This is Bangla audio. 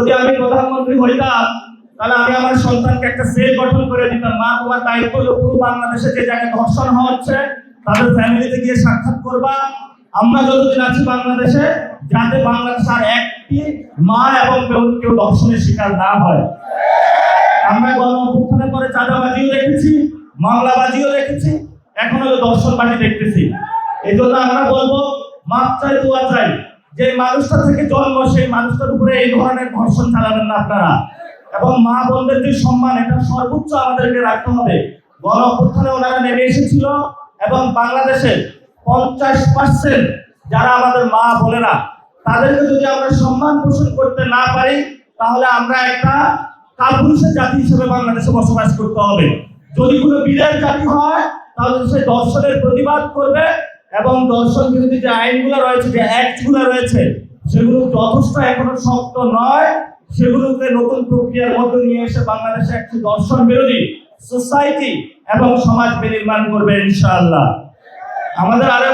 যদি আমি প্রধানমন্ত্রী হইতাম তাহলে আমি আমার সন্তানকে একটা সেল গঠন করে দিতাম, মা তোমার দায়িত্ব হলো পুরো বাংলাদেশে যে জায়গায় ধর্ষণ হচ্ছে তাদের ফ্যামিলিতে গিয়ে সাক্ষাৎ করবা। আমরা যতদিন আছি বাংলাদেশে, যাতে বাংলাদেশ আর একটি মা এবং কেউ ধর্ষণের শিকার না হয়। আমরা গণ অভ্যুত্থানের পরে চাঁদাবাজিও দেখেছি, মামলাবাজিও দেখেছি, এখন হলো ধর্ষণবাজি দেখতেছি। এই জন্য আমরা বলবো, মাপ চাই দোয়া চাই, যে মানুষটা থেকে জন্ম সেই মানুষটার উপরে এই ধরনের ধর্ষণ চালাবেন না আপনারা। এবং মা বোনদের যে সম্মান, এটা সর্বোচ্চ আমাদেরকে রাখতে হবে। গণ অভ্যুত্থানে ওনারা নেমে এসেছিল এবং বাংলাদেশের 50% যারা আমাদের মা বোনেরা, তাদেরকে যদি আমরা সম্মান পোষণ করতে না পারি, তাহলে আমরা একটা কাপুরুষের জাতি হিসেবে বাংলাদেশে বসবাস করতে হবে। যদি কোনো বীরের জাতি হয় তাহলে সে দর্শনের প্রতিবাদ করবে এবং দর্শন বিরোধী যে আইনগুলো রয়েছে, যে অ্যাক্টগুলো রয়েছে, সেগুলো যথেষ্ট এখনো শক্ত নয়, সেগুলোকে নতুন প্রক্রিয়ার মধ্যে নিয়ে এসে বাংলাদেশে একটি দর্শন বিরোধী সোসাইটি এবং সমাজ বিনির্মাণ করবে ইনশাআল্লাহ। আমাদের আরো